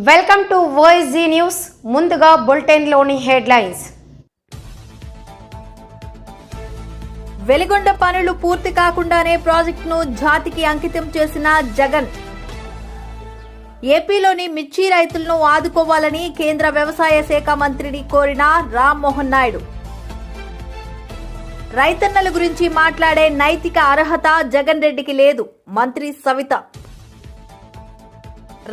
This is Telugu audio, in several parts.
Welcome to voice Zee news. ముందుగా బులెటిన్లోని హెడ్లైన్స్. వెలిగొండ పనులు పూర్తి కాకుండానే ప్రాజెక్టును జాతికి అంకితం చేసిన జగన్. ఏపీలోని మిర్చి రైతులను ఆదుకోవాలని కేంద్ర వ్యవసాయ శాఖ మంత్రిని కోరిన రామ్మోహన్ నాయుడు. రైతన్నల గురించి మాట్లాడే నైతిక అర్హత జగన్ రెడ్డికి లేదు, మంత్రి సవిత.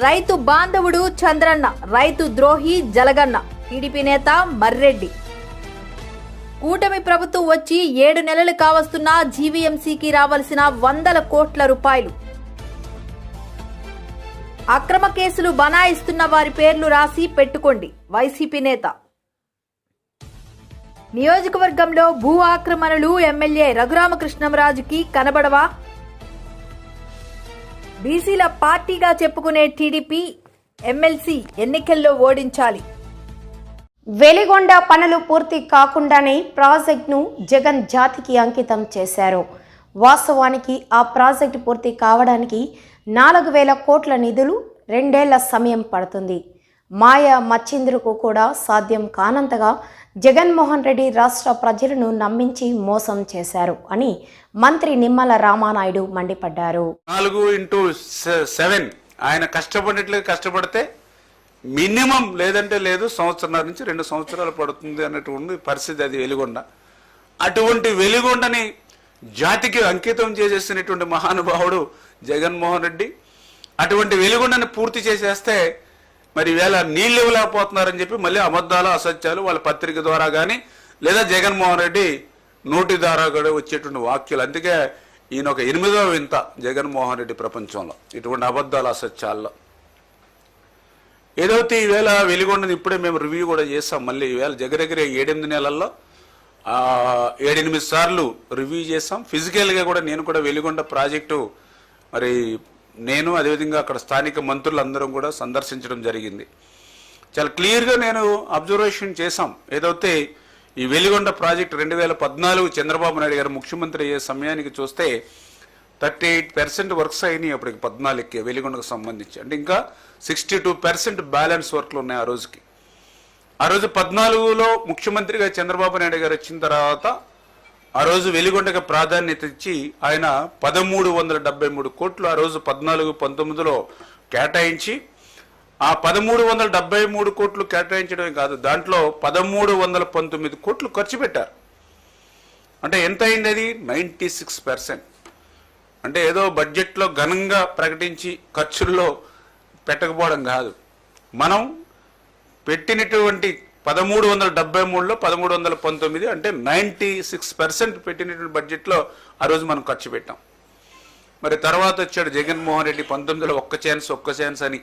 రైతు బాంధవుడు చంద్రన్న, రైతు ద్రోహి జలగన్న, టీడీపీ నేత మర్రెడ్డి. కూటమి ప్రభుత్వం వచ్చి 7 నెలలు కావస్తున్నా జీవీఎంసీకి రావాల్సిన 100 కోట్ల రూపాయలు. అక్రమ కేసులు బనాయిస్తున్న వారి పేర్లు రాసి పెట్టుకోండి, వైసీపీ నేత. నియోజకవర్గంలో భూ ఆక్రమణలు ఎమ్మెల్యే రఘురామకృష్ణంరాజుకి కనబడవా? బీసీల పార్టీగా చెప్పుకునే టీడీపీ ఎమ్మెల్సీ ఎన్నికల్లో ఓడించాలి. వెలిగొండ పనులు పూర్తి కాకుండానే ప్రాజెక్టును జగన్ జాతికి అంకితం చేశారు. వాస్తవానికి ఆ ప్రాజెక్టు పూర్తి కావడానికి 4,000 కోట్ల నిధులు 2 ఏళ్ల సమయం పడుతుంది. మాయ మచ్చింద్రకు కూడా సాధ్యం కానంతగా జగన్మోహన్ రెడ్డి రాష్ట్ర ప్రజలను నమ్మించి మోసం చేశారు అని మంత్రి నిమ్మల రామానాయుడు మండిపడ్డారు. 4x7 ఆయన కష్టపడితే మినిమం లేదంటే లేదు సంవత్సరాల నుంచి 2 సంవత్సరాలు పడుతుంది అన్నటువంటి పరిస్థితి అది వెలిగొండ. అటువంటి వెలిగొండని జాతికి అంకితం చేసేసినటువంటి మహానుభావుడు జగన్మోహన్ రెడ్డి. అటువంటి వెలిగొండని పూర్తి చేసేస్తే మరి వేళ నీళ్ళు ఇవ్వలేకపోతున్నారని చెప్పి మళ్ళీ అబద్ధాలు అసత్యాలు వాళ్ళ పత్రిక ద్వారా కానీ లేదా జగన్మోహన్ రెడ్డి నోటి ద్వారా కూడా వచ్చేటువంటి వాక్యాలు. అందుకే ఈయన ఒక 8వ వింత జగన్మోహన్ రెడ్డి ప్రపంచంలో ఇటువంటి అబద్ధాలు అసత్యాల్లో. ఏదైతే ఈవేళ వెలిగొండని ఇప్పుడే మేము రివ్యూ కూడా చేసాం. మళ్ళీ ఈవేళ దగ్గర 7-8 నెలల్లో 7-8 సార్లు రివ్యూ చేసాం. ఫిజికల్గా కూడా నేను కూడా వెలిగొండ ప్రాజెక్టు మరి నేను అదేవిధంగా అక్కడ స్థానిక మంత్రులందరం కూడా సందర్శించడం జరిగింది. చాలా క్లియర్గా నేను అబ్జర్వేషన్ చేశాం. ఏదైతే ఈ వెలిగొండ ప్రాజెక్టు 2014 చంద్రబాబు నాయుడు గారు ముఖ్యమంత్రి అయ్యే సమయానికి చూస్తే 38% వర్క్స్ అయినాయి అప్పటికి 14కి వెలిగొండకు సంబంధించి. అంటే ఇంకా 62% బ్యాలెన్స్ వర్క్లు ఉన్నాయి ఆ రోజుకి. ఆ రోజు 14లో ముఖ్యమంత్రిగా చంద్రబాబు నాయుడు గారు వచ్చిన తర్వాత ఆ రోజు వెలిగొండకి ప్రాధాన్యత ఇచ్చి ఆయన 1373 కోట్లు ఆ రోజు 14-19లో కేటాయించి ఆ 1373 కోట్లు కేటాయించడమే కాదు, దాంట్లో 1319 కోట్లు ఖర్చు పెట్టారు. అంటే ఎంత అయింది అది? 96%. అంటే ఏదో బడ్జెట్లో ఘనంగా ప్రకటించి ఖర్చుల్లో పెట్టకపోవడం కాదు. మనం పెట్టినటువంటి 1373లో 1319 అంటే 96% పెట్టినటువంటి బడ్జెట్లో ఆ రోజు మనం ఖర్చు పెట్టాం. మరి తర్వాత వచ్చాడు జగన్మోహన్ రెడ్డి 19లో ఒక్క ఛాన్స్ అని.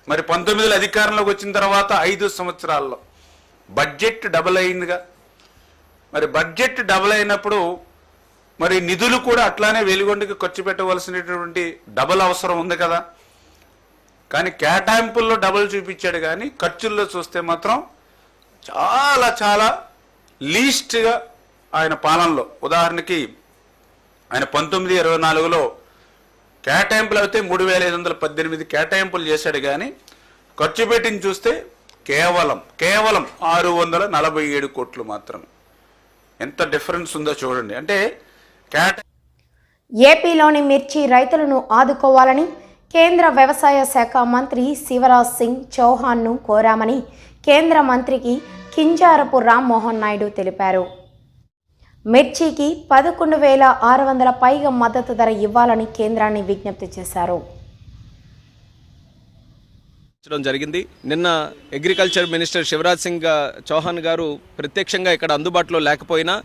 మరి 19లో అధికారంలోకి వచ్చిన తర్వాత 5 సంవత్సరాల్లో బడ్జెట్ డబుల్ అయిందిగా. మరి బడ్జెట్ డబుల్ అయినప్పుడు మరి నిధులు కూడా అట్లానే వెలిగొండకి ఖర్చు పెట్టవలసినటువంటి డబుల్ అవసరం ఉంది కదా. కానీ కేటాయింపుల్లో డబుల్ చూపించాడు, కానీ ఖర్చుల్లో చూస్తే మాత్రం చాలా లీస్ట్గా ఆయన పాలనలో. ఉదాహరణకి ఆయన 19-24లో కేటాయింపులు అయితే 3,518 కేటాయింపులు చేశాడు, కానీ ఖర్చు పెట్టింది చూస్తే కేవలం 647 కోట్లు మాత్రమే. ఎంత డిఫరెన్స్ ఉందో చూడండి. అంటే ఏపీలోని మిర్చి రైతులను ఆదుకోవాలని కేంద్ర వ్యవసాయ శాఖ మంత్రి శివరాజ్ సింగ్ చౌహాన్ను కోరామని కేంద్ర మంత్రికి కింజారపు రామ్మోహన్ నాయుడు తెలిపారు. మిర్చికి 11,600 పైగా మద్దతు ధర ఇవ్వాలని కేంద్రాన్ని విజ్ఞప్తి చేశారు. జరిగింది. నిన్న అగ్రికల్చర్ మినిస్టర్ శివరాజ్ సింగ్ చౌహాన్ గారు ప్రత్యక్షంగా ఇక్కడ అందుబాటులో లేకపోయినా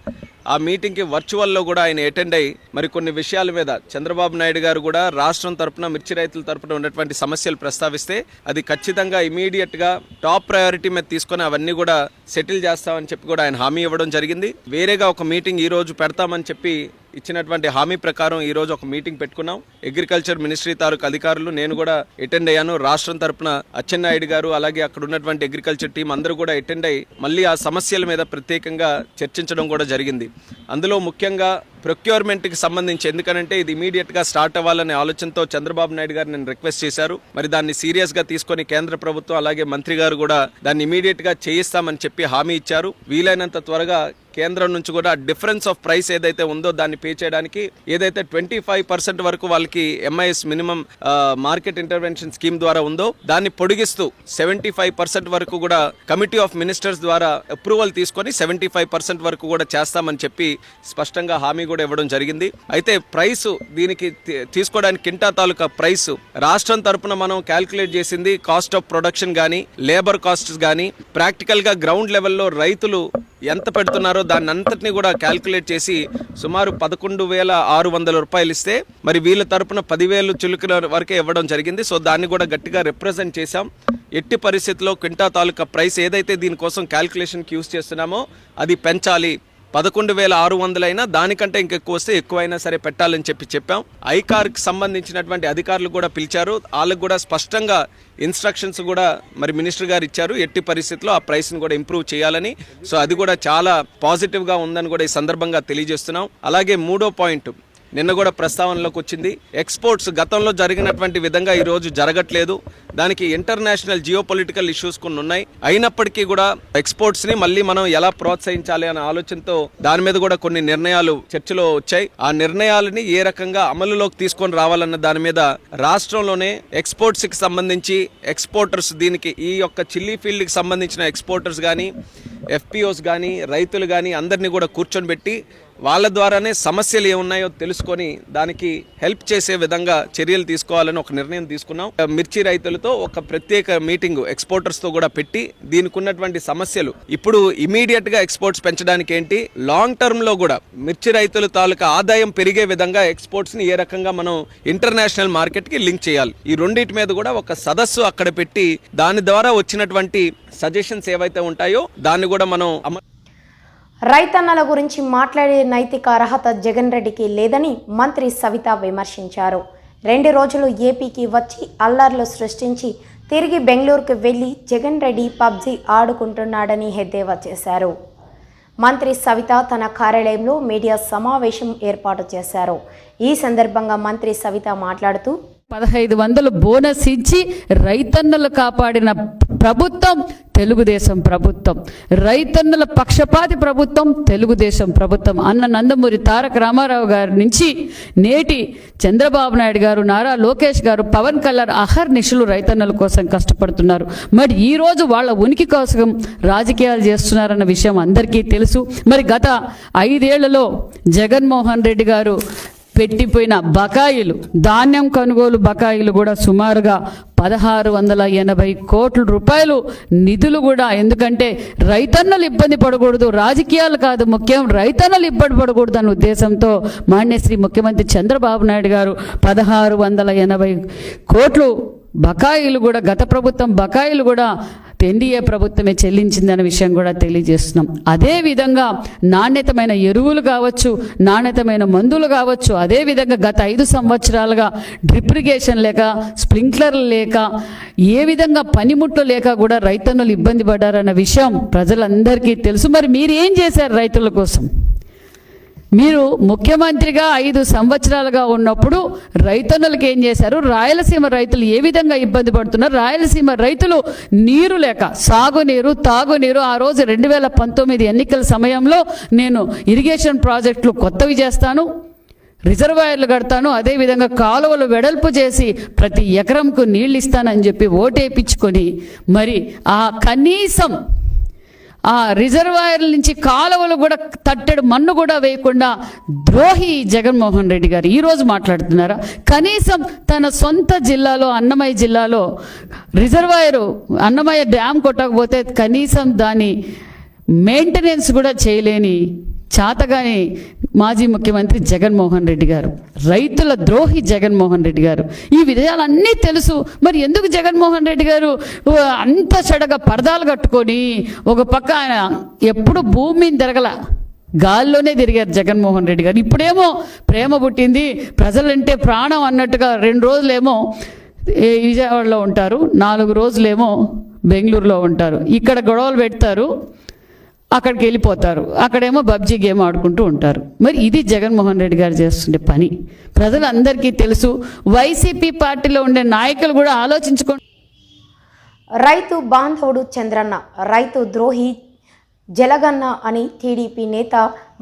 ఆ మీటింగ్కి వర్చువల్లో కూడా ఆయన అటెండ్ అయ్యి మరి కొన్ని విషయాల మీద చంద్రబాబు నాయుడు గారు కూడా రాష్ట్రం తరపున మిర్చి రైతుల తరపున ఉన్నటువంటి సమస్యలు ప్రస్తావిస్తే అది ఖచ్చితంగా ఇమీడియట్గా టాప్ ప్రయారిటీ మీద తీసుకొని అవన్నీ కూడా సెటిల్ చేస్తామని చెప్పి కూడా ఆయన హామీ ఇవ్వడం జరిగింది. వేరేగా ఒక మీటింగ్ ఈ రోజు పెడతామని చెప్పి ఇచ్చినటువంటి హామీ ప్రకారం ఈ రోజు ఒక మీటింగ్ పెట్టుకున్నాం. అగ్రికల్చర్ మినిస్ట్రీ తాలూకు అధికారులు, నేను కూడా అటెండ్ అయ్యాను. రాష్ట్రం తరపున అచ్చెన్నాయుడు గారు అలాగే అక్కడ ఉన్నటువంటి అగ్రికల్చర్ టీం అందరూ కూడా అటెండ్ అయ్యి మళ్ళీ ఆ సమస్యల మీద ప్రత్యేకంగా చర్చించడం కూడా జరిగింది. అందులో ముఖ్యంగా ప్రొక్యూర్మెంట్కి సంబంధించి, ఎందుకనంటే ఇది ఇమీడియట్గా స్టార్ట్ అవ్వాలనే ఆలోచనతో చంద్రబాబు నాయుడు గారు నేను రిక్వెస్ట్ చేశారు. మరి దాన్ని సీరియస్గా తీసుకొని కేంద్ర ప్రభుత్వం అలాగే మంత్రి గారు కూడా దాన్ని ఇమీడియట్గా చేయిస్తామని చెప్పి హామీ ఇచ్చారు. వీలైనంత త్వరగా కేంద్రం నుంచి కూడా డిఫరెన్స్ ఆఫ్ ప్రైస్ ఏదైతే ఉందో దాన్ని పే చేయడానికి ఏదైతే 25% వరకు వాళ్ళకి MIS minimum market intervention scheme ద్వారా ఉందో దాన్ని పొడిగిస్తూ 75% వరకు కూడా కమిటీ ఆఫ్ మినిస్టర్స్ ద్వారా అప్రూవల్ తీసుకొని 75% వరకు కూడా చేస్తామని చెప్పి స్పష్టంగా హామీ కూడా ఇవ్వడం జరిగింది. అయితే ప్రైస్ దీనికి తీసుకోవడానికి కింటా తాలూకా ప్రైస్ రాష్ట్రం తరపున మనం క్యాల్కులేట్ చేసింది కాస్ట్ ఆఫ్ ప్రొడక్షన్ కానీ లేబర్ కాస్ట్స్ కానీ ప్రాక్టికల్గా గ్రౌండ్ లెవెల్లో రైతులు ఎంత పెడుతున్నారో దాన్ని అంతటినీ కూడా క్యాల్కులేట్ చేసి సుమారు 11,600 రూపాయలు ఇస్తే మరి వీళ్ళ తరపున 10,000 చిలుకల వరకే ఇవ్వడం జరిగింది. సో దాన్ని కూడా గట్టిగా రిప్రజెంట్ చేశాం. ఎట్టి పరిస్థితుల్లో క్వింటా తాలూకా ప్రైస్ ఏదైతే దీనికోసం క్యాల్కులేషన్కి యూజ్ చేస్తున్నామో అది పెంచాలి. 11,600 అయినా దానికంటే ఇంకెక్కువ వస్తే ఎక్కువైనా సరే పెట్టాలని చెప్పాం. ఐకార్కి సంబంధించినటువంటి అధికారులు కూడా పిలిచారు. వాళ్ళకు కూడా స్పష్టంగా ఇన్స్ట్రక్షన్స్ కూడా మరి మినిస్టర్ గారు ఇచ్చారు. ఎట్టి పరిస్థితుల్లో ఆ ప్రైస్ని కూడా ఇంప్రూవ్ చేయాలని. సో అది కూడా చాలా పాజిటివ్గా ఉందని కూడా ఈ సందర్భంగా తెలియజేస్తున్నాం. అలాగే మూడో పాయింట్ నిన్న కూడా ప్రస్తావనలోకి వచ్చింది. ఎక్స్పోర్ట్స్ గతంలో జరిగినటువంటి విధంగా ఈరోజు జరగట్లేదు. దానికి ఇంటర్నేషనల్ జియోపొలిటికల్ ఇష్యూస్ కొన్ని ఉన్నాయి. అయినప్పటికీ కూడా ఎక్స్పోర్ట్స్ని మళ్ళీ మనం ఎలా ప్రోత్సహించాలి అనే ఆలోచనతో దాని మీద కూడా కొన్ని నిర్ణయాలు చర్చలో వచ్చాయి. ఆ నిర్ణయాలని ఏ రకంగా అమలులోకి తీసుకొని రావాలన్న దాని మీద రాష్ట్రంలోనే ఎక్స్పోర్ట్స్కి సంబంధించి ఎక్స్పోర్టర్స్, దీనికి ఈ యొక్క చిల్లీ ఫీల్డ్కి సంబంధించిన ఎక్స్పోర్టర్స్ కానీ ఎఫ్పిఓస్ కానీ రైతులు కానీ అందరినీ కూడా కూర్చొని పెట్టి వాళ్ళ ద్వారానే సమస్యలు ఏమున్నాయో తెలుసుకొని దానికి హెల్ప్ చేసే విధంగా చర్యలు తీసుకోవాలని ఒక నిర్ణయం తీసుకున్నాం. మిర్చి రైతులతో ఒక ప్రత్యేక మీటింగ్ ఎక్స్పోర్టర్స్తో కూడా పెట్టి దీనికి ఉన్నటువంటి సమస్యలు ఇప్పుడు ఇమీడియట్గా ఎక్స్పోర్ట్స్ పెంచడానికి ఏంటి, లాంగ్ టర్మ్లో కూడా మిర్చి రైతుల తాలూకా ఆదాయం పెరిగే విధంగా ఎక్స్పోర్ట్స్ని ఏ రకంగా మనం ఇంటర్నేషనల్ మార్కెట్కి లింక్ చేయాలి, ఈ రెండింటి మీద కూడా ఒక సదస్సు అక్కడ పెట్టి దాని ద్వారా వచ్చినటువంటి సజెషన్స్ ఏవైతే ఉంటాయో దాన్ని కూడా మనం రైతన్నల గురించి మాట్లాడే నైతిక అర్హత జగన్ రెడ్డికి లేదని మంత్రి సవిత విమర్శించారు. 2 రోజులు ఏపీకి వచ్చి అల్లర్లు సృష్టించి తిరిగి బెంగళూరుకు వెళ్లి జగన్ రెడ్డి పబ్జీ ఆడుకుంటున్నాడని ఎద్దేవా చేశారు. మంత్రి సవిత తన కార్యాలయంలో మీడియా సమావేశం ఏర్పాటు చేశారు. ఈ సందర్భంగా మంత్రి సవిత మాట్లాడుతూ 1500 బోనస్ ఇచ్చి రైతన్నలు కాపాడిన ప్రభుత్వం తెలుగుదేశం ప్రభుత్వం, రైతన్నల పక్షపాతి ప్రభుత్వం తెలుగుదేశం ప్రభుత్వం. అన్న నందమూరి తారక రామారావు గారి నుంచి నేటి చంద్రబాబు నాయుడు గారు, నారా లోకేష్ గారు, పవన్ కళ్యాణ్ అహర్నిశలు రైతన్నల కోసం కష్టపడుతున్నారు. మరి ఈ రోజు వాళ్ళ ఉనికి కోసం రాజకీయాలు చేస్తున్నారన్న విషయం అందరికీ తెలుసు. మరి గత 5 ఏళ్లలో జగన్మోహన్ రెడ్డి గారు పెట్టిపోయిన బకాయిలు, ధాన్యం కొనుగోలు బకాయిలు కూడా సుమారుగా 1680 కోట్ల రూపాయలు నిధులు కూడా. ఎందుకంటే రైతన్నలు ఇబ్బంది పడకూడదు, రాజకీయాలు కాదు ముఖ్యం, రైతన్నలు ఇబ్బంది పడకూడదు అనే ఉద్దేశంతో మాన్యశ్రీ ముఖ్యమంత్రి చంద్రబాబు నాయుడు గారు 1680 కోట్లు బకాయిలు కూడా, గత ప్రభుత్వం బకాయిలు కూడా ఎన్డీఏ ప్రభుత్వమే చెల్లించిందనే విషయం కూడా తెలియజేస్తున్నాం. అదేవిధంగా నాణ్యతమైన ఎరువులు కావచ్చు, నాణ్యతమైన మందులు కావచ్చు, అదేవిధంగా గత 5 సంవత్సరాలుగా డ్రిప్ ఇరిగేషన్ లేక, స్ప్రింక్లర్లు లేక, ఏ విధంగా పనిముట్లు లేక కూడా రైతన్నులు ఇబ్బంది పడ్డారన్న విషయం ప్రజలందరికీ తెలుసు. మరి మీరు ఏం చేశారు రైతుల కోసం? మీరు ముఖ్యమంత్రిగా 5 సంవత్సరాలుగా ఉన్నప్పుడు రైతన్నులకు ఏం చేశారు? రాయలసీమ రైతులు ఏ విధంగా ఇబ్బంది పడుతున్నారు? రాయలసీమ రైతులు నీరు లేక, సాగునీరు, తాగునీరు, ఆ రోజు 2019 ఎన్నికల సమయంలో నేను ఇరిగేషన్ ప్రాజెక్టులు కొత్తవి చేస్తాను, రిజర్వాయర్లు కడతాను, అదేవిధంగా కాలువలు వెడల్పు చేసి ప్రతి ఎకరంకు నీళ్ళు ఇస్తానని చెప్పి ఓటేపించుకొని మరి ఆ కనీసం ఆ రిజర్వాయర్ల నుంచి కాలువలు కూడా తట్టెడు మన్ను కూడా వేయకుండా ద్రోహి జగన్మోహన్ రెడ్డి గారు ఈరోజు మాట్లాడుతున్నారా? కనీసం తన సొంత జిల్లాలో, అన్నమయ్య జిల్లాలో రిజర్వాయరు, అన్నమయ్య డ్యామ్ కొట్టకపోతే కనీసం దాని మెయింటెనెన్స్ కూడా చేయలేని చాతగాని మాజీ ముఖ్యమంత్రి జగన్మోహన్ రెడ్డి గారు, రైతుల ద్రోహి జగన్మోహన్ రెడ్డి గారు. ఈ విషయాలన్నీ తెలుసు. మరి ఎందుకు జగన్మోహన్ రెడ్డి గారు అంత చెడగా పరదాలు కట్టుకొని ఒక పక్క ఆయన ఎప్పుడు భూమి మీద తిరగల, గాల్లోనే తిరిగారు జగన్మోహన్ రెడ్డి గారు. ఇప్పుడేమో ప్రేమ పుట్టింది, ప్రజలంటే ప్రాణం అన్నట్టుగా 2 రోజులేమో విజయవాడలో ఉంటారు, 4 రోజులేమో బెంగళూరులో ఉంటారు. ఇక్కడ గొడవలు పెడతారు, అక్కడికి వెళ్ళిపోతారు, అక్కడేమో పబ్జీ గేమ్ ఆడుకుంటూ ఉంటారు. మరి ఇది జగన్మోహన్ రెడ్డి గారు చేస్తుండే పని ప్రజలందరికీ తెలుసు. వైసీపీ పార్టీలో ఉండే నాయకులు కూడా ఆలోచించుకోండి. రైతు బాంధవుడు చంద్రన్న, రైతు ద్రోహి జలగన్న అని టీడీపీ నేత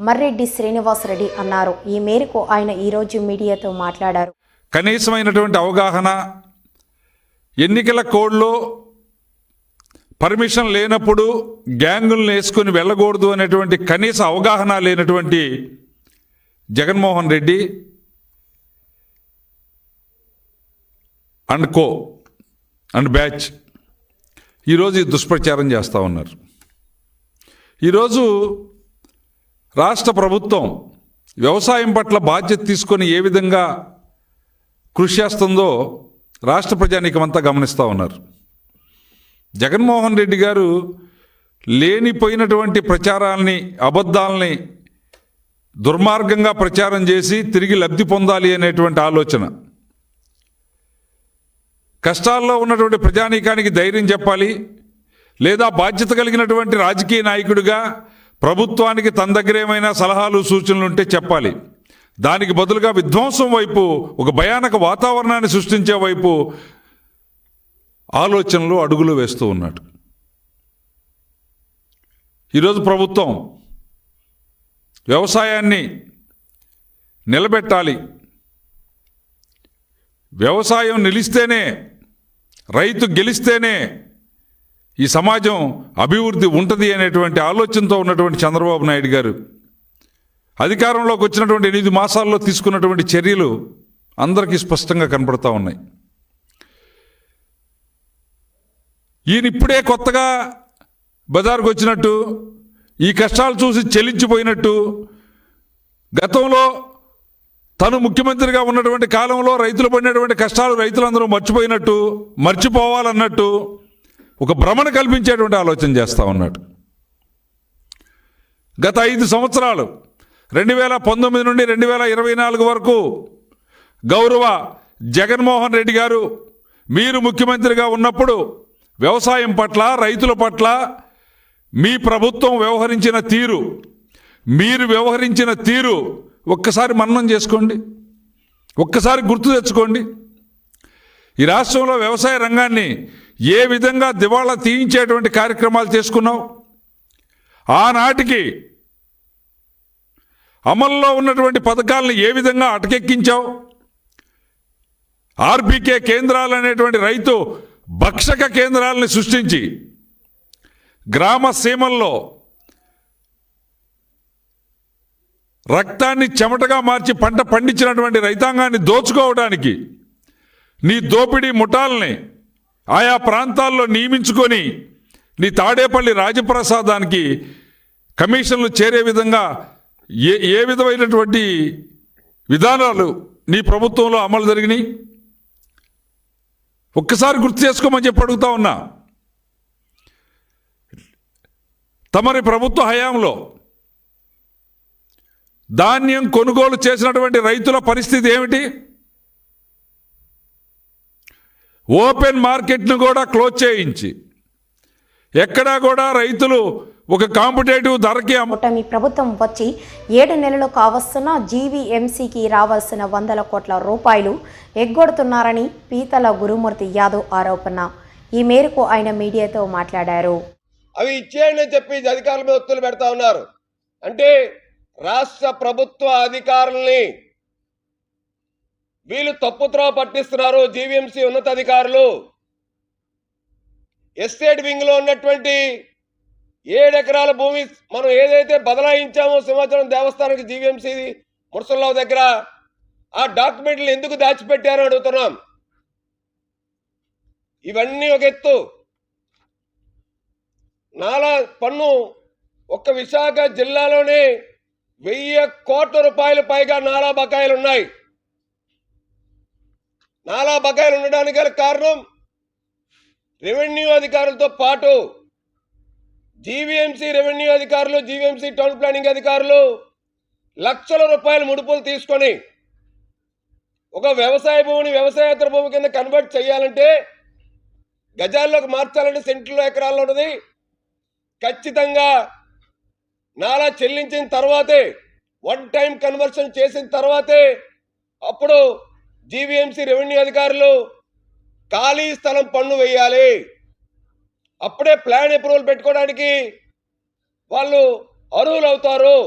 మర్రెడ్డి శ్రీనివాసరెడ్డి అన్నారు. ఈ మేరకు ఆయన ఈరోజు మీడియాతో మాట్లాడారు. కనీసమైనటువంటి అవగాహన, ఎన్నికల కోడ్లో పర్మిషన్ లేనప్పుడు గ్యాంగులను వేసుకుని వెళ్ళకూడదు అనేటువంటి కనీస అవగాహన లేనటువంటి Jaganmohan Reddy and co and batch ఈరోజు ఈ దుష్ప్రచారం చేస్తూ ఉన్నారు. ఈరోజు రాష్ట్ర ప్రభుత్వం వ్యవసాయం పట్ల బాధ్యత తీసుకొని ఏ విధంగా కృషి చేస్తుందో రాష్ట్ర ప్రజానీకమంతా గమనిస్తూ ఉన్నారు. జగన్మోహన్ రెడ్డి గారు లేనిపోయినటువంటి ప్రచారాల్ని, అబద్ధాలని దుర్మార్గంగా ప్రచారం చేసి తిరిగి లబ్ధి పొందాలి అనేటువంటి ఆలోచన. కష్టాల్లో ఉన్నటువంటి ప్రజానీకానికి ధైర్యం చెప్పాలి, లేదా బాధ్యత కలిగినటువంటి రాజకీయ నాయకుడిగా ప్రభుత్వానికి తన దగ్గర ఏమైనా సలహాలు సూచనలు ఉంటే చెప్పాలి. దానికి బదులుగా విధ్వంసం వైపు, ఒక భయానక వాతావరణాన్ని సృష్టించే వైపు ఆలోచనలు, అడుగులు వేస్తూ ఉన్నాడు. ఈరోజు ప్రభుత్వం వ్యవసాయాన్ని నిలబెట్టాలి, వ్యవసాయం నిలిస్తేనే, రైతు గెలిస్తేనే ఈ సమాజం అభివృద్ధి ఉంటుంది అనేటువంటి ఆలోచనతో ఉన్నటువంటి చంద్రబాబు నాయుడు గారు అధికారంలోకి వచ్చినటువంటి 8 మాసాల్లో తీసుకున్నటువంటి చర్యలు అందరికీ స్పష్టంగా కనపడతా ఉన్నాయి. ఈయన ఇప్పుడే కొత్తగా బజారుకు వచ్చినట్టు, ఈ కష్టాలు చూసి చెల్లించిపోయినట్టు, గతంలో తను ముఖ్యమంత్రిగా ఉన్నటువంటి కాలంలో రైతులు పడినటువంటి కష్టాలు రైతులందరూ మర్చిపోయినట్టు, మర్చిపోవాలన్నట్టు ఒక భ్రమణ కల్పించేటువంటి ఆలోచన చేస్తూ ఉన్నాడు. గత 5 సంవత్సరాలు 2019 నుండి 2024 వరకు గౌరవ జగన్మోహన్ రెడ్డి గారు మీరు ముఖ్యమంత్రిగా ఉన్నప్పుడు వ్యవసాయం పట్ల, రైతుల పట్ల మీ ప్రభుత్వం వ్యవహరించిన తీరు, మీరు వ్యవహరించిన తీరు ఒక్కసారి మననం చేసుకోండి, ఒక్కసారి గుర్తు తెచ్చుకోండి. ఈ రాష్ట్రంలో వ్యవసాయ రంగాన్ని ఏ విధంగా దివాళా తీయించేటువంటి కార్యక్రమాలు చేసుకున్నావు, ఆనాటికి అమల్లో ఉన్నటువంటి పథకాలను ఏ విధంగా అటకెక్కించావు, ఆర్బీకే కేంద్రాలు అనేటువంటి రైతు భక్షక కేంద్రాలను సృష్టించి గ్రామ సీమల్లో రక్తాన్ని చెమటగా మార్చి పంట పండించినటువంటి రైతాంగాన్ని దోచుకోవడానికి నీ దోపిడీ ముఠాలని ఆయా ప్రాంతాల్లో నియమించుకొని నీ తాడేపల్లి రాజప్రసాదానికి కమిషన్లు చేరే విధంగా ఏ విధమైనటువంటి విధానాలు నీ ప్రభుత్వంలో అమలు జరిగినాయి ఒక్కసారి గుర్తు చేసుకోమని చెప్పి అడుగుతా ఉన్నా. తమరి ప్రభుత్వ హయాంలో ధాన్యం కొనుగోలు చేసినటువంటి రైతుల పరిస్థితి ఏమిటి? ఓపెన్ మార్కెట్ను కూడా క్లోజ్ చేయించి ఎక్కడా కూడా రైతులు ఒక కాంపిటేటివ్ ధరకి కూటమి ప్రభుత్వం వచ్చి 7 నెలలు కావస్తున్న జీవీఎంసీకి రావాల్సిన 100 కోట్ల రూపాయలు ఎగ్గొడుతున్నారని పీతల గురుమూర్తి యాదవ్ ఆరోపణ. ఈ మేరకు ఆయన మీడియాతో మాట్లాడారు. అవి ఇచ్చేయండి అని చెప్పి అధికారుల మీద ఒత్తులు పెడతా ఉన్నారు. అంటే రాష్ట్ర ప్రభుత్వ అధికారుల్ని వీళ్ళు తప్పుత్రోవ పట్టిస్తున్నారు. జీవీఎంసీ ఉన్నతాధికారులు ఎస్టేట్ వింగ్ లో ఉన్నటువంటి 7 ఎకరాల భూమి మనం ఏదైతే బదలాయించామో సింహాచలం దేవస్థానానికి జీవీఎంసీ మురసల్లావు దగ్గర, ఆ డాక్యుమెంట్లు ఎందుకు దాచిపెట్టారో అడుగుతున్నాం. ఇవన్నీ ఒక ఎత్తు. నాలా పన్ను ఒక్క విశాఖ జిల్లాలోనే 1000 కోట్ల రూపాయలు పైగా నాలా బకాయిలు ఉన్నాయి. నాలా బకాయిలు ఉండడానికి గల కారణం రెవెన్యూ అధికారులతో పాటు జీవీఎంసీ రెవెన్యూ అధికారులు, జీవీఎంసీ టౌన్ ప్లానింగ్ అధికారులు లక్షల రూపాయల ముడుపులు తీసుకొని ఒక వ్యవసాయ భూమిని వ్యవసాయేతర భూమి కింద కన్వర్ట్ చేయాలంటే, గజాల్లోకి మార్చాలంటే సెంట్లలో ఎకరాల్లో ఉన్నది ఖచ్చితంగా నాలా చెల్లించిన తర్వాతే, వన్ టైం కన్వర్షన్ చేసిన తర్వాతే అప్పుడు జీవీఎంసీ రెవెన్యూ అధికారులు ఖాళీ స్థలం పన్ను వేయాలి. అప్పుడే ప్లాన్ అప్రూవల్ పెట్టుకోవడానికి వాళ్ళు అర్హులు అవుతారు.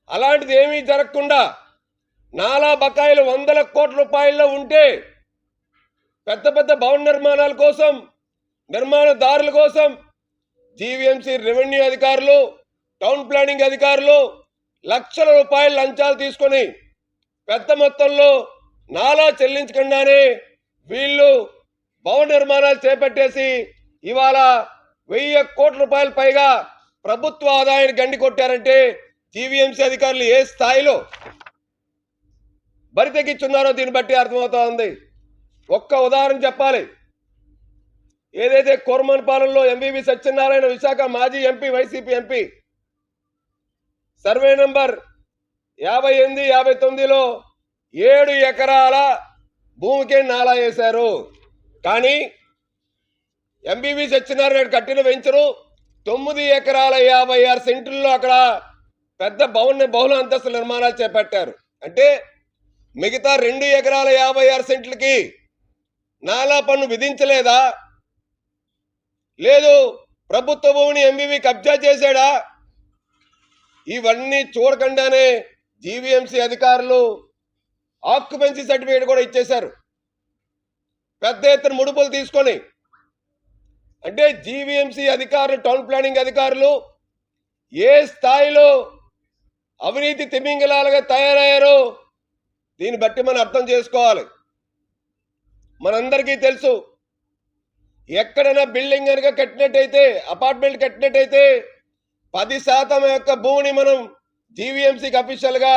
అలాంటిది ఏమీ జరగకుండా నాలా బకాయిలు 100 కోట్ల రూపాయల్లో ఉంటే పెద్ద పెద్ద భవన నిర్మాణాల కోసం, నిర్మాణదారుల కోసం జీవీఎంసీ రెవెన్యూ అధికారులు, టౌన్ ప్లానింగ్ అధికారులు లక్షల రూపాయల లంచాలు తీసుకొని పెద్ద మొత్తంలో నాలా చెల్లించకుండానే వీళ్ళు భవన నిర్మాణాలు చేపట్టేసి ఇవాళ 1000 కోట్ల రూపాయల పైగా ప్రభుత్వ ఆదాయాన్ని గండి కొట్టారంటే జీవీఎంసీ అధికారులు ఏ స్థాయిలో బరితెగించున్నారో దీన్ని బట్టి అర్థమవుతా ఉంది. ఒక్క ఉదాహరణ చెప్పాలి. ఏదైతే కోరమన్పాలెంలో ఎంవీవి సత్యనారాయణ విశాఖ మాజీ MP, YCP MP, survey number 58, 59లో 7 ఎకరాల భూమికే నాలా వేశారు. కానీ ఎంబీవి సత్యనారాయణ కట్టిన వెంచరు 9 ఎకరాల 56 సెంట్లలో అక్కడ పెద్ద బహుళ అంతస్తుల నిర్మాణాలు చేపట్టారు. అంటే మిగతా 2 ఎకరాల 56 సెంట్లకి నాలా పన్ను విధించలేదా? లేదు ప్రభుత్వ భూమిని ఎంబీవి కబ్జా చేశాడా? ఇవన్నీ చూడకుండానే జీవీఎంసీ అధికారులు ఆక్యుపెన్సీ సర్టిఫికేట్ కూడా ఇచ్చేశారు పెద్ద ఎత్తున ముడుపులు తీసుకొని. అంటే జీవీఎంసీ అధికారులు, టౌన్ ప్లానింగ్ అధికారులు ఏ స్థాయిలో అవినీతి తిమింగలాలుగా తయారయ్యారో దీన్ని బట్టి మనం అర్థం చేసుకోవాలి. మనందరికీ తెలుసు, ఎక్కడైనా బిల్డింగ్ కనుక కట్టినట్టయితే, అపార్ట్మెంట్ కట్టినట్టయితే 10% యొక్క భూమిని మనం జీవీఎంసీకి అఫీషియల్గా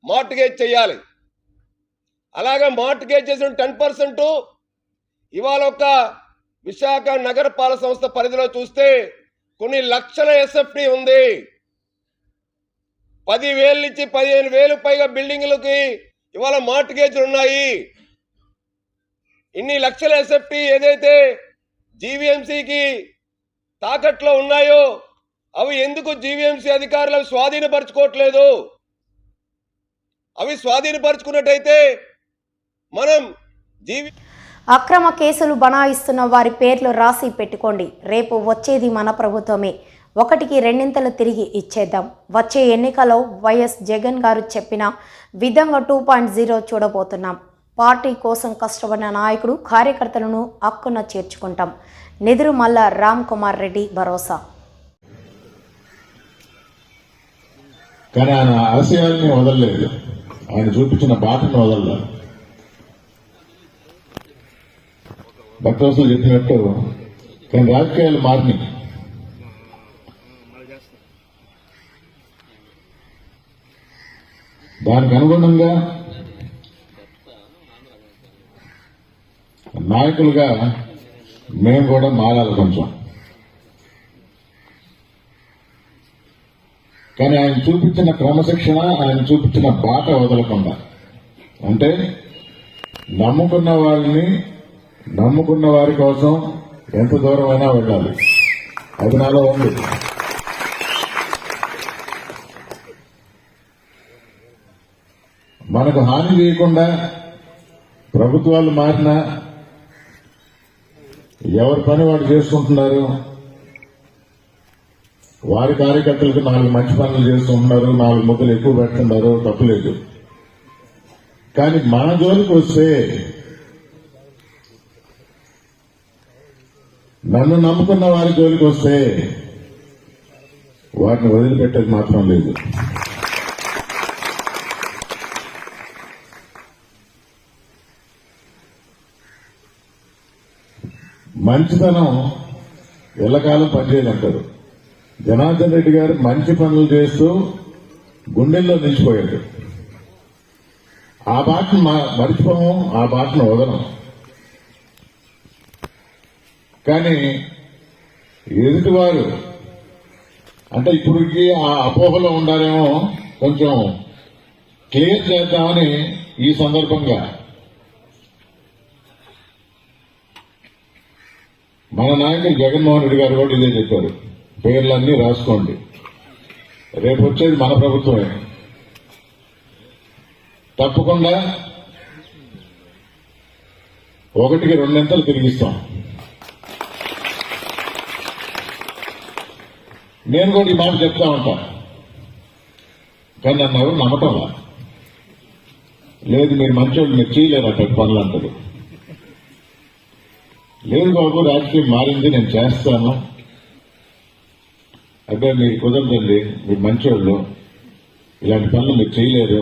మార్టిగేజ్ చేయాలి. అలాగే మార్టిగేజ్ చేసిన 10% ఇవాళ ఒక విశాఖ నగరపాలక సంస్థ పరిధిలో చూస్తే కొన్ని లక్షల ఎస్ఎఫ్టీ ఉంది. 10,000 నుంచి 15,000 పైగా బిల్డింగ్లకి ఇవాళ మార్టిగేజ్లు ఉన్నాయి. ఇన్ని లక్షల ఎస్ఎఫ్టీ ఏదైతే జీవీఎంసీకి తాకట్లో ఉన్నాయో అవి ఎందుకు జీవీఎంసీ అధికారులు స్వాధీనపరచుకోవట్లేదు? అవి స్వాధీనపరచుకున్నట్టయితే మనం అక్రమ కేసులు బనాయిస్తున్న వారి పేర్లు రాసి పెట్టుకోండి. రేపు వచ్చేది మన ప్రభుత్వమే. 1కి 2 తిరిగి ఇచ్చేద్దాం. వచ్చే ఎన్నికలో వైఎస్ జగన్ గారు చెప్పిన విధంగా 2.0 చూడబోతున్నాం. పార్టీ కోసం కష్టపడిన నాయకుడు, కార్యకర్తలను హక్కున చేర్చుకుంటాం. నెదురుమల్ల రామ్ కుమార్ రెడ్డి భరోసా. కానీ ఆయన ఆశయాల్ని వదలలేదు, ఆయన చూపించిన బాటను వదలలేదు. భక్తవసులు చెప్పినట్టు కానీ రాజకీయాలు మారినాయి. దానికి అనుగుణంగా నాయకులుగా మేము కూడా మారాలి కొంచెం. కానీ ఆయన చూపించిన క్రమశిక్షణ, ఆయన చూపించిన బాట వదలకుండా, అంటే నమ్ముకున్న వాళ్ళని, నమ్ముకున్న వారి కోసం ఎంత దూరమైనా వెళ్ళాలి. అది నాలో ఉంది. మనకు హాని చేయకుండా ప్రభుత్వాలు మారినా ఎవరి పని వాడు చేసుకుంటున్నారు. వారి కార్యకర్తలకు 4 మంచి పనులు చేస్తుంటున్నారు, 4 ముద్దలు ఎక్కువ పెడుతున్నారు, తప్పులేదు. కానీ మన జోలికి వస్తే, నన్ను నమ్ముకున్న వారి జోలికి వస్తే వారిని వదిలిపెట్టేది మాత్రం లేదు. మంచితనం ఎల్లకాలం పనిచేయాలంటారు. జనార్దన్ రెడ్డి గారు మంచి పనులు చేస్తూ గుండెల్లో నిలిచిపోయాడు. ఆ బాటను మర్చిపోము, ఆ బాటను వదలం. కానీ ఎదుటివారు అంటే ఇప్పటికి ఆ అపోహలో ఉండాలేమో, కొంచెం క్లియర్ చేద్దామని ఈ సందర్భంగా మన నాయకులు జగన్మోహన్ రెడ్డి గారు కూడా ఇదే చెప్పారు, పేర్లన్నీ రాసుకోండి, రేపు వచ్చేది మన ప్రభుత్వమే, తప్పకుండా 1కి 2 తిరిగిస్తాం. నేను కూడా ఈ మాట చెప్తా ఉంటా, కానీ నన్ను ఎవరు నమ్మటంలా. లేదు మీరు మంచోళ్ళు, మీరు చేయలేరు అక్కడ పనులు అంటారు. లేదు బాబు, రాజకీయం మారింది, నేను చేస్తాను. అదే మీరు కుదరదండి, మీరు మంచోళ్ళు, ఇలాంటి పనులు మీరు చేయలేరు.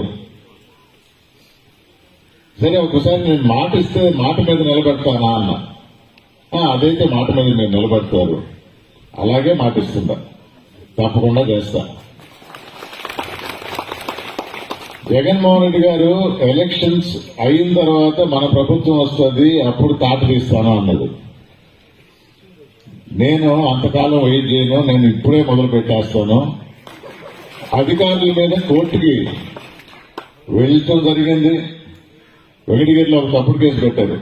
సరే ఒకసారి నేను మాట ఇస్తే మాట మీద నిలబెడతానా అన్న. అదైతే మాట మీద మీరు నిలబెడతారు, అలాగే మాట ఇస్తుందా, తప్పకుండా చేస్తా. జగన్మోహన్ రెడ్డి గారు ఎలక్షన్స్ అయిన తర్వాత మన ప్రభుత్వం వస్తుంది, అప్పుడు తాట తీస్తాను అన్నది. నేను అంతకాలం వెయిట్ చేయను, నేను ఇప్పుడే మొదలు పెట్టేస్తాను. అధికారుల మీద కోర్టుకి వెళ్ళటం జరిగింది. వెంకటగిరిలో ఒక తప్పుడు కేసు పెట్టారు,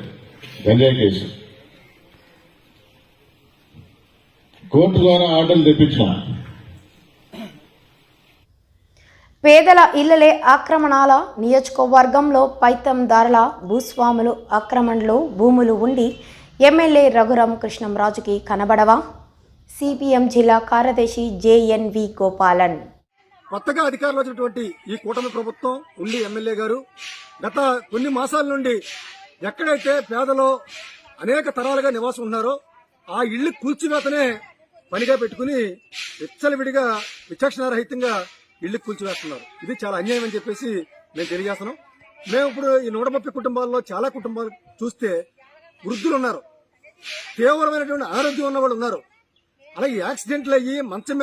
గంజాయి కేసు. కోర్టు ద్వారా ఆర్డర్లు తెప్పించిన. పేదల ఇళ్లలే ఆక్రమణాల నియోజకవర్గంలో పైతందారుల భూస్వాములు ఆక్రమణలో భూములు ఉండి ఎమ్మెల్యే రఘురామ కృష్ణంరాజుకి కనబడవా? సిపిఎం జిల్లా కార్యదర్శి జేఎన్వి గోపాలన్. కొత్తగా అధికారంలో వచ్చినటువంటి ఈ కూటమి ప్రభుత్వం ఉండి ఎమ్మెల్యే గారు గత కొన్ని మాసాల నుండి ఎక్కడైతే పేదలో అనేక తరాలుగా నివాసం ఉన్నారో ఆ ఇళ్లు కూల్చివేతనే పనిగా పెట్టుకుని విచ్చలవిడిగా విచక్షణారహితంగా ఇళ్లు కూల్చివేస్తున్నారు. ఇది చాలా అన్యాయం అని చెప్పేసి మేము తెలియజేస్తున్నాం. మేము ఇప్పుడు ఈ 130 కుటుంబాల్లో చాలా కుటుంబాలు చూస్తే వృద్ధులు ఉన్నారు, తీవ్రమైనటువంటి అనారోగ్యం ఉన్న వాళ్ళు ఉన్నారు, అలాగే యాక్సిడెంట్లు అయ్యి మంచం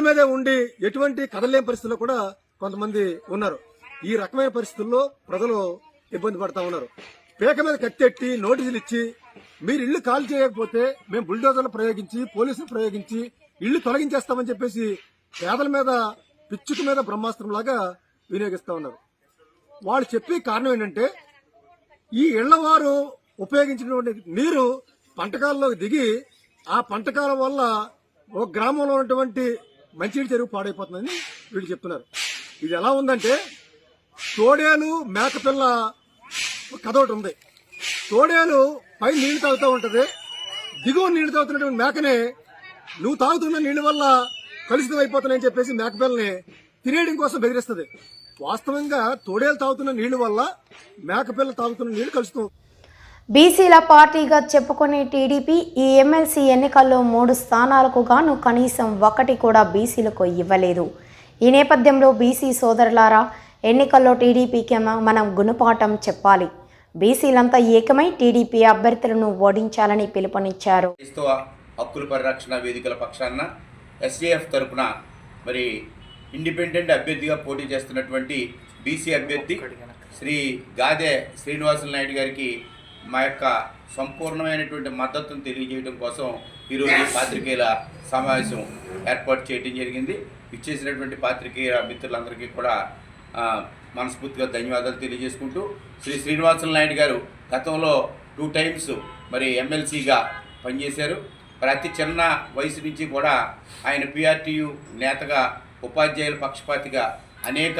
మీదే ఉండి ఎటువంటి కదలేని పరిస్థితుల్లో కూడా కొంతమంది ఉన్నారు. ఈ రకమైన పరిస్థితుల్లో ప్రజలు ఇబ్బంది పడతా ఉన్నారు. పేక మీద కత్తెట్టి నోటీసులు ఇచ్చి మీరు ఇళ్లు ఖాళీ చేయకపోతే మేము బుల్డోజర్లు ప్రయోగించి, పోలీసులు ప్రయోగించి ఇళ్లు తొలగించేస్తామని చెప్పేసి పేదల మీద పిచ్చుక మీద బ్రహ్మాస్త్రంలాగా వినియోగిస్తా ఉన్నారు. వాళ్ళు చెప్పే కారణం ఏంటంటే ఈ ఇళ్ల వారు ఉపయోగించినటువంటి నీరు పంటకాలంలోకి దిగి ఆ పంటకాలం వల్ల ఒక గ్రామంలో ఉన్నటువంటి మంచినీటి చెరువు పాడైపోతుందని వీళ్ళు చెప్తున్నారు. ఇది ఎలా ఉందంటే తోడేలు మేకపిల్ల కథ ఒకటి ఉంది. తోడేలు పై నీళ్లు తాగుతూ ఉంటది, దిగువ నీళ్లు తాగుతున్నటువంటి మేకనే నువ్వు తాగుతున్న నీళ్ల వల్ల కలుషితం అయిపోతున్నాయని చెప్పేసి మేకపిల్లని తినేయడం కోసం బెదిరిస్తుంది. వాస్తవంగా తోడేలు తాగుతున్న నీళ్ల వల్ల మేకపిల్ల తాగుతున్న నీళ్లు కలుషితం. బీసీల పార్టీగా చెప్పుకునే టీడీపీ ఈ ఎమ్మెల్సీ ఎన్నికల్లో 3 స్థానాలకు గాను కనీసం 1 కూడా బీసీలకు ఇవ్వలేదు. ఈ నేపథ్యంలో బీసీ సోదరులారా, ఎన్నికల్లో టీడీపీకి మనం గుణపాఠం చెప్పాలి. బీసీలంతా ఏకమై టీడీపీ అభ్యర్థులను ఓడించాలని పిలుపునిచ్చారు. హక్కుల పరిరక్షణ వేదికల పక్షాన ఎస్ఏఎఫ్ తరపున మరి ఇండిపెండెంట్ అభ్యర్థిగా పోటీ చేస్తున్నటువంటి బీసీ అభ్యర్థి శ్రీ గాదె శ్రీనివాసులు నాయుడు గారికి మా యొక్క సంపూర్ణమైనటువంటి మద్దతును తెలియజేయడం కోసం ఈరోజు పాత్రికేయుల సమావేశం ఏర్పాటు చేయడం జరిగింది. ఇచ్చేసినటువంటి పాత్రికేయ మిత్రులందరికీ కూడా మనస్ఫూర్తిగా ధన్యవాదాలు తెలియజేసుకుంటూ, శ్రీ శ్రీనివాసులు నాయుడు గారు గతంలో 2 times మరి ఎమ్మెల్సీగా పనిచేశారు. మరి అతి చిన్న వయసు నుంచి కూడా ఆయన పిఆర్టీయు నేతగా, ఉపాధ్యాయుల పక్షపాతిగా అనేక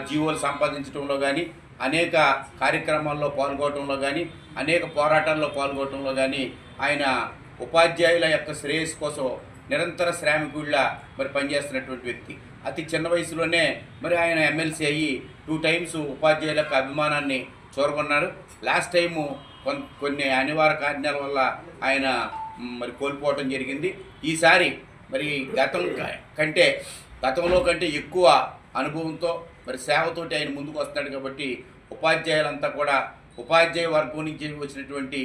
జీవోలు సంపాదించడంలో కానీ, అనేక కార్యక్రమాల్లో పాల్గొనడంలో కానీ, అనేక పోరాటాల్లో పాల్గొనడంలో కానీ ఆయన ఉపాధ్యాయుల యొక్క శ్రేయస్సు కోసం నిరంతర శ్రామికుడిలా మరి పనిచేస్తున్నటువంటి వ్యక్తి. అతి చిన్న వయసులోనే మరి ఆయన ఎమ్మెల్సీ అయ్యి 2 times ఉపాధ్యాయుల యొక్క అభిమానాన్ని చూరగొన్నారు. లాస్ట్ టైము కొన్ని అనివార్య కారణాల వల్ల ఆయన మరి కోల్పోవటం జరిగింది. ఈసారి మరి గతంలో కంటే ఎక్కువ అనుభవంతో మరి సేవతోటి ఆయన ముందుకు వస్తున్నాడు కాబట్టి ఉపాధ్యాయులంతా కూడా, ఉపాధ్యాయ వర్గం నుంచి వచ్చినటువంటి